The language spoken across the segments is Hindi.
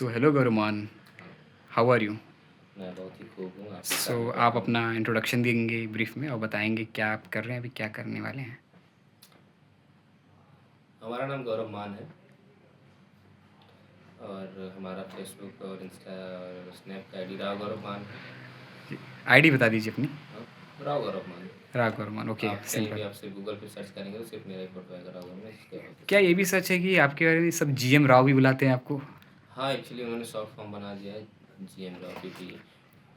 So hello Guruman, how are you? मैं बहुत ही खूब हूँ, आपकी सो तारीफ़ आप करता हूँ। अपना इंट्रोडक्शन देंगे ब्रीफ में और बताएंगे क्या आप कर रहे हैं, अभी क्या करने वाले हैं? हमारा नाम गौरव मान है और हमारा फ़ेसबुक और इंस्टा और स्नैप का आईडी राव गौरव मान है। आईडी बता दीजिए अपनी। हाँ, राव गौरव मान। राग गुरुमान, ओके, आप कहीं भी सिंपल। आप सिर्फ गूगल पे सर्च करेंगे तो सिर्फ मेरा ही फ़ोटो आएगा राव गौरव में, इसके अलावा क्या किसी ये का भी नहीं। सच है कि आपके बारे में सब जीएम राव भी बुलाते हैं आपको? हाँ, एक्चुअली उन्होंने शॉर्ट फॉर्म बना दिया है जीएम राव, क्योंकि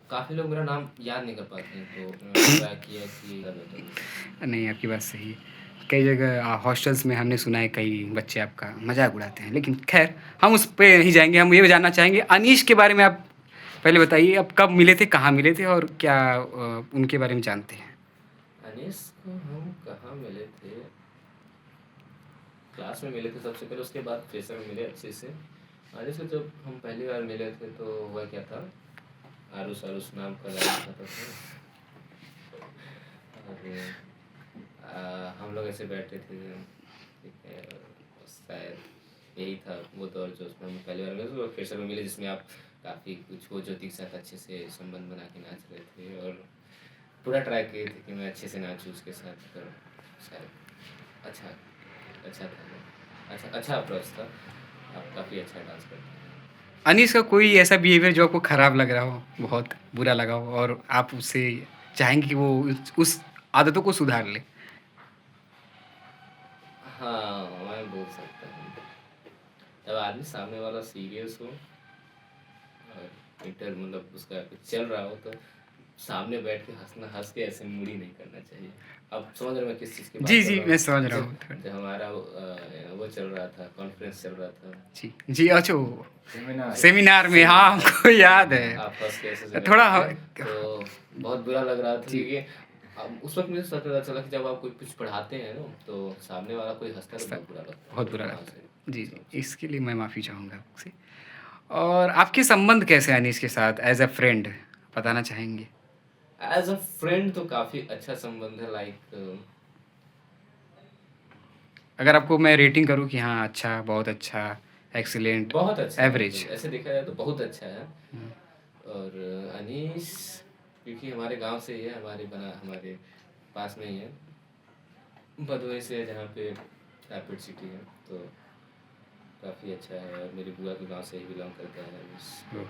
काफ़ी लोग मेरा नाम याद नहीं कर पाते हैं, तो उन्होंने ट्राई किया कि ज़्यादा बेटर होगा। नहीं, आपकी बात सही है। कई जगह हॉस्टल्स में हमने सुना है कई बच्चे आपका मजाक उड़ाते हैं, लेकिन खैर हम उस पे नहीं जाएंगे। हम ये जानना चाहेंगे अनीश के बारे में। आप पहले बताइए, आप कब मिले थे, कहाँ मिले थे और क्या उनके बारे में जानते हैं? अनीस को हम कहाँ मिले थे? क्लास में मिले थे सबसे पहले, उसके बाद फ्रेशर में मिले अच्छे से। अनीस को जब हम पहली बार मिले थे तो हुआ क्या था, आरुष आरुष नाम का लड़का था और हम लोग ऐसे बैठे थे, ठीक है, और शायद यही था वो दौर जो उसमें हम पहली बार मिले थे। और फ्रेशर में मिले जिसमें आप काफ़ी कुछ वो ज्योति के साथ अच्छे से संबंध बना के नाच रहे थे और पूरा ट्राई किए थे कि मैं अच्छे से नाचूँ उसके साथ, पर शायद अच्छा अच्छा था वो। अच्छा अप्रोच था। आप काफ़ी अच्छा डांस करते हैं। अनीस का कोई ऐसा बिहेवियर जो आपको खराब लग रहा हो, बहुत बुरा लगा हो और आप उससे चाहेंगे कि वो उस आदतों को सुधार ले? हाँ, मैं बोल सकता हूँ। जब आदमी सामने वाला सीरियस हो और इंटर मतलब उसका कुछ चल रहा हो, तो सामने बैठ के हँस के ऐसे मूड़ी नहीं करना चाहिए। आप समझ रहे हो मैं किस चीज़ की बात जी, कर जी, रहा मैं हूँ? समझ रहा जैसे हूँ थोड़ा। जब हमारा वो चल रहा था, कॉन्फ्रेंस चल रहा था। जी, जी, अच्छा वो सेमिनार। सेमिनार में, हाँ, सेमिनार, हमको याद है। आप फँस के ऐसे बैठे थोड़ा थे, ह तो बहुत बुरा लग रहा था, जी, क्योंकि अब उस वक़्त मुझे सच पता चला कि जब आप कोई कुछ पढ़ाते हैं ना, तो सामने वाला कोई हँसता है तो स बहुत बुरा लगता है। बहुत तो बुरा वहाँ लगता से है। जी, जी, समझिए। इसके लिए मैं माफ़ी चाहूँगा आपसे। और आपके संबंध कैसे हैं अनीस के साथ एज़ अ फ्रेंड, बताना चाहेंगे? एज़ अ फ्रेंड तो काफ़ी अच्छा संबंध है, लाइक अगर आपको मैं रेटिंग करूँ कि हाँ, अच्छा, बहुत अच्छा, एक्सीलेंट, बहुत अच्छा है, एवरेज। मतलब ऐसे देखा जाए तो बहुत अच्छा है। हुँ, और अनीस क्योंकि हमारे गाँव से ही है, हमारे पास में ही है, भदोही से है जहाँ पे रैपिड सिटी है, तो काफ़ी अच्छा है और मेरी बुआ के गाँव से ही बिलॉन्ग करता है अनीस। तो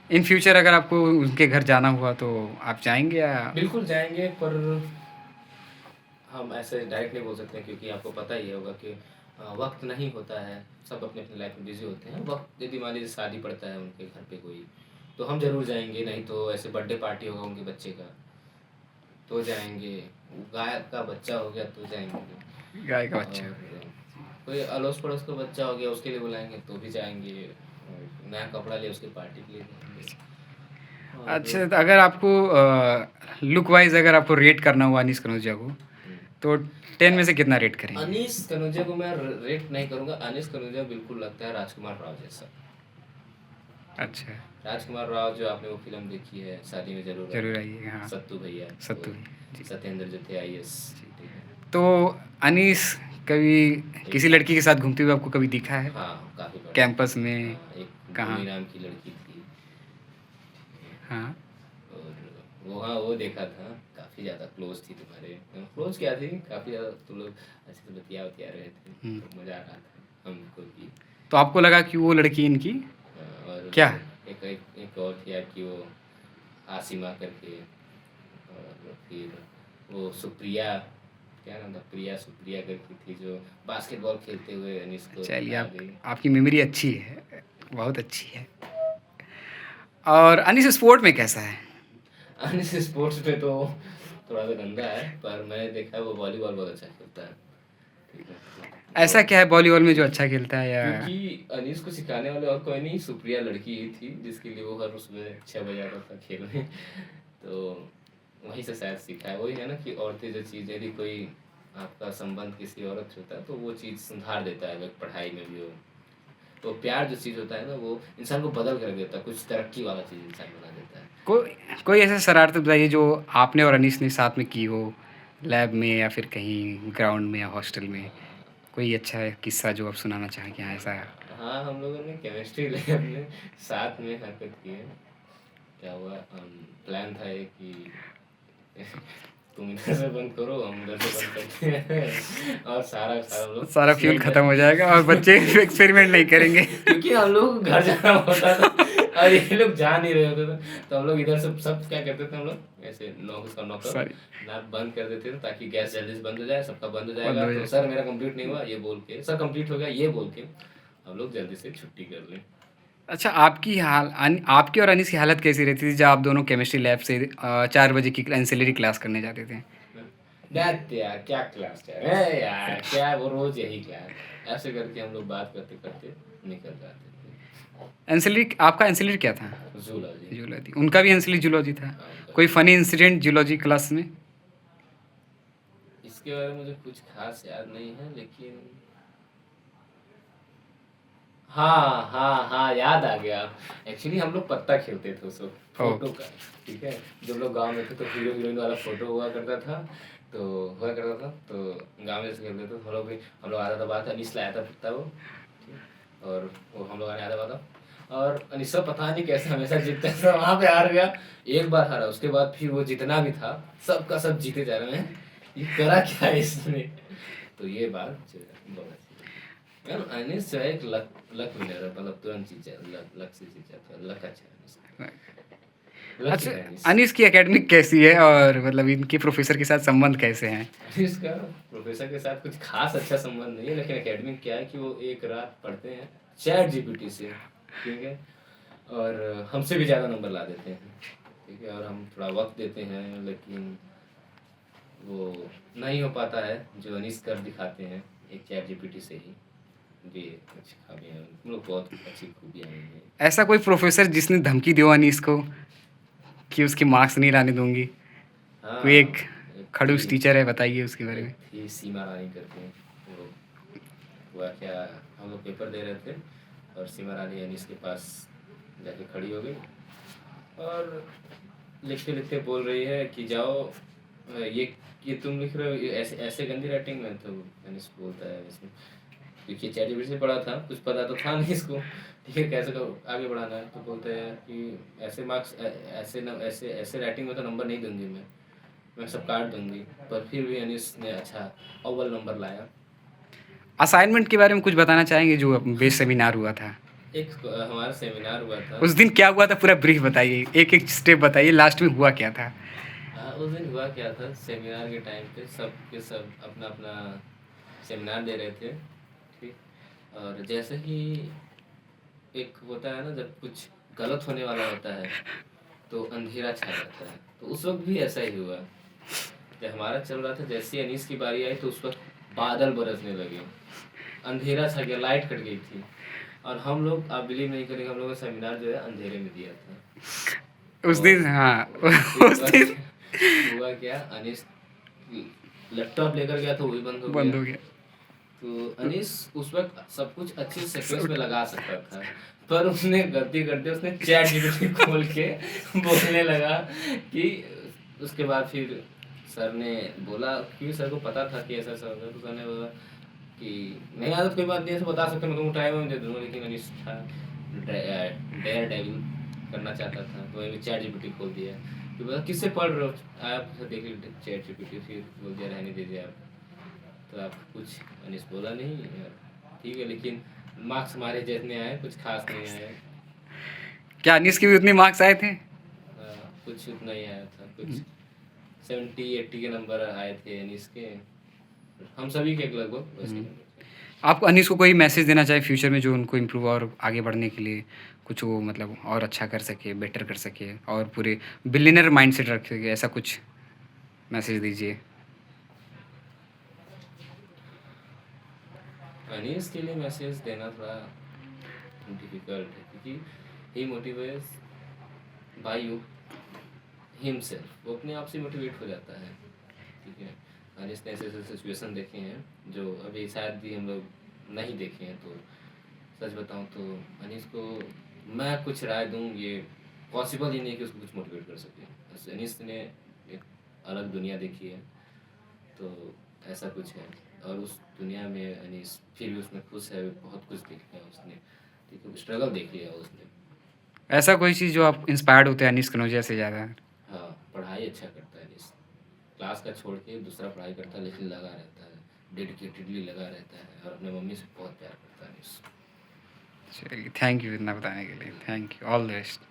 इन फ्यूचर अगर आपको उनके घर जाना हुआ तो आप जाएँगे या? बिल्कुल जाएँगे, पर हम ऐसे डायरेक्ट नहीं बोल सकते हैं, क्योंकि आपको पता ही होगा कि वक़्त नहीं होता है, सब अपनी-अपनी लाइफ़ में बिज़ी होते हैं। वक़्त यदि मान लीजिए शादी पड़ता है उनके घर पे कोई, तो हम ज़रूर जाएँगे, नहीं तो ऐसे बर्थडे पार्टी होगा उनके बच्चे का, तो जाएँगे। गाय का बच्चा हो गया तो जाएँगे। गाय का बच्चा? और कोई अड़ोस-पड़ोस का बच्चा हो गया उसके लिए बुलाएँगे तो भी जाएँगे, और नया कपड़ा लिया उसके पार्टी के लिए जाएँगे। अच्छा, और तो अगर आपको लुक वाइज़ अगर आपको रेट करना हो अनीस कनौजिया को, हुँ। तो 10 में से कितना रेट करेंगे? अनीस कनौजिया को मैं रेट नहीं करूँगा। अनीस कनौजिया बिल्कुल लगता है राजकुमार राव जैसा। अच्छा, राजकुमार राव जो आपने वो फ़िल्म देखी है, शादी में ज़रूर ज़रूर आएगा, आइएगा, हाँ, सत्तू भैया, सत्तू वो भैया, जी। सत्येंद्र जो थे आईएएस, ठीक है। तो अनीस कभी एक किसी लड़की के साथ घूमते हुए आपको कभी दिखा है? हाँ, काफ़ी बार देखा कैंपस है। में? हाँ, एक कहाँ? भूमि नाम की लड़की थी, हाँ, और वहाँ वो देखा था, काफ़ी ज़्यादा क्लोज़ थी तुम्हारे। क्लोज़ क्या थी, काफ़ी ज़्यादा तुम लोग अच्छे से बतिया रहे थे, हुँ। तो मज़ा आ रहा था हमको भी। तो आपको लगा कि वो लड़की इनकी और क्या? एक और थी आपकी वो आसिमा करके, और फिर वो सुप्रिया, क्या नाम था, सुप्रिया करके थी जो बास्केटबॉल खेलते हुए अनीस को चलिए, आ आप गई। आपकी मेमोरी अच्छी है, बहुत अच्छी है। और अनीस स्पोर्ट में कैसा है? अनीस स्पोर्ट्स में तो थोड़ा सा गंदा है, पर मैंने देखा है वो वॉलीबॉल बहुत अच्छा खेलता है, ठीक है। ऐसा और क्या है वॉलीबॉल में जो अच्छा खेलता है या? क्योंकि अनीस को सिखाने वाले और कोई नहीं, सुप्रिया लड़की ही थी जिसके लिए वो हर उसमें 6 बजे आता था खेलने। तो वहीं से शायद सीखा है। वही है ना कि औरतें जो चीज़, यदि कोई आपका संबंध किसी औरत से होता है तो वो चीज़ सुधार देता है, अगर पढ़ाई में भी हो। तो प्यार जो चीज़ होता है ना, वो इंसान को बदल कर रख देता है, कुछ तरक्की वाला चीज़ इंसान बना देता है। कोई कोई ऐसा शरारत बताइए जो आपने और अनीस ने साथ में की हो, लैब में या फिर कहीं ग्राउंड में या हॉस्टल में? अ, कोई अच्छा किस्सा जो आप सुनाना चाहें कि हाँ, ऐसा हाँ, हम लोगों ने केमिस्ट्री लैब में साथ में हरकत की है। क्या हुआ, प्लान था ये कि तुम इधर से बंद करो, हम उधर से बंद करते हैं और सारा सारा लोग सारा फ्यूल सेम खत्म हो जाएगा और बच्चे एक्सपेरिमेंट नहीं करेंगे। क्योंकि हम लोग को घर जाना होता था और ये लोग जा नहीं रहे होते थे, तो हम लोग इधर से सब क्या करते थे, हम लोग ऐसे नॉक उसका नॉकर सॉरी, नाक बंद कर देते थे ताकि गैस जल्दी से बंद हो जाए, सबका बंद हो बंद जाएगा, हो तो जाए। सर मेरा कंप्लीट नहीं हुआ ये बोल के, सर कंप्लीट हो गया ये बोल के हम लोग जल्दी से छुट्टी कर लें। अच्छा, आपकी और अनीस की हालत कैसी रहती थी जब आप दोनों केमिस्ट्री लैब से 4 बजे की एंसिलरी क्लास करने जाते थे? दैट यार क्या क्लास है यार, क्या वो रोज यही क्लास, ऐसे करके हम लोग बात करते करते निकल जाते एंसिलरी आपका एंसिलरी क्या था? थे। जूलॉजी। जूलॉजी। उनका भी एंसिलरी जूलॉजी था। हाँ, उनका कोई भी। फनी इंसिडेंट जूलॉजी क्लास में? इसके बारे में मुझे कुछ खास याद नहीं है, लेकिन हाँ हाँ हाँ, याद आ गया। एक्चुअली हम लोग पत्ता खेलते थे उस वक्त, फोटो का। ठीक है, जब लोग गांव में थे तो हीरो हीरोइन वाला फोटो हुआ करता था, तो गांव में से खेलते थे, हम लोग आधा दबा था, अनीस लाया था पत्ता वो, ठीक, और वो हम लोग आने आधा दबा था, और अनीसा पता नहीं कैसे हमेशा जीतता था, वहां पे हार गया। एक बार हारा, उसके बाद फिर वो जितना भी था सबका सब जीते जा रहे हैं, ये करा क्या है इसने। तो ये बात जो है, बहुत अच्छी यार, अनिस जो है एक लक लक विनर है, मतलब तुरंत जीत जाता, लक से जीत जाता है, लक अच्छा है अनिस, लकी अच्छा, है अनिस। अनीस की एकेडमिक कैसी है और मतलब इनके प्रोफेसर के साथ संबंध कैसे हैं? अनिस का प्रोफेसर के साथ कुछ खास अच्छा संबंध नहीं है, लेकिन एकेडमिक क्या है कि वो एक रात पढ़ते हैं चैट जीपीटी से, ठीक है, और हमसे भी ज़्यादा नंबर ला देते हैं, ठीक है, और हम थोड़ा वक्त देते हैं, लेकिन वो नहीं हो पाता है जो अनीस कर दिखाते हैं एक चैट जीपीटी से ही। जी, अच्छी खामियाँ हैं, हम लोग बहुत अच्छी खूबियाँ हैं। ऐसा कोई प्रोफेसर जिसने धमकी दी हो अनीस को कि उसके मार्क्स नहीं लाने दूंगी? कोई एक हाँ, एक खड़ूस थी टीचर है, बताइए उसके बारे एक में। थी सीमा रानी करके, वो हुआ क्या, हम लोग पेपर दे रहे थे और सीमा रानी अनीस के पास जाके खड़ी हो गई और लिखते लिखते बोल रही है कि जाओ, ये तुम लिख रहे हो ये ऐसे ऐसे गंदी राइटिंग में, तो अनीस बोलता है इसमें, क्योंकि चैट जीपीटी से पढ़ा था, कुछ पता तो था नहीं इसको, ठीक है, कैसे को आगे बढ़ाना है, तो बोलते हैं कि ऐसे मार्क्स ऐसे ऐसे राइटिंग में तो नंबर नहीं दूंगी मैं सब काट दूंगी, पर फिर भी अनीस ने अच्छा अव्वल नंबर लाया। असाइनमेंट के बारे में कुछ बताना चाहेंगे जो बेस सेमिनार हुआ था? एक हमारा सेमिनार हुआ था। उस दिन क्या हुआ था, पूरा ब्रीफ बताइए, एक एक स्टेप बताइए, लास्ट में हुआ क्या था? हाँ, उस दिन हुआ क्या था, सेमिनार के टाइम पे सब के सब अपना अपना सेमिनार दे रहे थे, ठीक, और जैसे ही एक होता है ना जब कुछ गलत होने वाला होता है तो अंधेरा छा जाता है, तो उस वक्त भी ऐसा ही हुआ, जब हमारा चल रहा था जैसे ही अनीस की बारी आई तो उस वक्त बादल बरसने लगे, अंधेरा छा गया, लाइट कट गई थी, और हम लोग, आप बिलीव नहीं करेंगे, हम लोगों ने सेमिनार जो है अंधेरे में दिया था। उस और दिन, हाँ। फिर उस दिन हुआ क्या, अनीस लैपटॉप लेकर गया तो वही बंद हो बंद गया, हो गया। तो अनीस उस वक्त सब कुछ अच्छे सीक्वेंस में लगा सकता था, पर उसने गलती कर दी, उसने चैट जीपीटी खोल के बोलने लगा कि, उसके बाद फिर सर ने बोला, क्योंकि सर को पता था कि ऐसा ऐसा होगा, तो सर ने बोला कि नहीं आदत कोई बात नहीं, ऐसे बता सकते, मैं तुमको टाइम दे दूँगा, लेकिन अनीस था डेयर डेविल करना चाहता था, तो वही चैट जीपीटी खोल दिया, तो बोला किससे पढ़ रहे हो आप, देख लीजिए चैट जीपीटी, फिर बोल दिया रहने दीजिए आप, तो आप कुछ अनिस बोला नहीं, ठीक है, लेकिन मार्क्स हमारे जितने आए कुछ खास नहीं आए, क्या अनीस के भी उतने मार्क्स आए थे? कुछ उतना ही आया था, कुछ 70-80 के नंबर आए थे अनीस के, हम सभी के लगभग वैसे ही नंबर थे। आप अनीस को कोई मैसेज देना चाहे फ्यूचर में जो उनको इम्प्रूव और आगे बढ़ने के लिए कुछ वो मतलब और अच्छा कर सके, बेटर कर सके और पूरे बिलियनर माइंडसेट रख सके, ऐसा कुछ मैसेज दीजिए। अनीस के लिए मैसेज देना थोड़ा डिफिकल्ट है, क्योंकि ही मोटिवेट्स बाय यू हिमसेल्फ, वो अपने आप से मोटिवेट हो जाता है, ठीक है, अनीस ने ऐसे ऐसे सिचुएशन देखे हैं जो अभी शायद भी हम लोग नहीं देखे हैं, तो सच बताऊं तो अनीस को मैं कुछ राय दूं ये पॉसिबल ही नहीं कि उसको कुछ मोटिवेट कर सके, अनीस ने एक अलग दुनिया देखी है, तो ऐसा कुछ है, और उस दुनिया में अनीस फिर भी उसमें खुश है, बहुत कुछ देख लिया उसने, ठीक है, स्ट्रगल देख लिया उसने। ऐसा कोई चीज़ जो आप इंस्पायर्ड होते हैं अनीस कनौजिया से ज़्यादा? हाँ, पढ़ाई अच्छा करता है अनीस। क्लास का छोड़ के दूसरा पढ़ाई करता है, लेकिन लगा रहता है, डेडिकेटेडली लगा रहता है और अपने मम्मी से बहुत प्यार करता है अनीस। चलिए, थैंक यू इतना बताने के लिए। Thank you, all the best.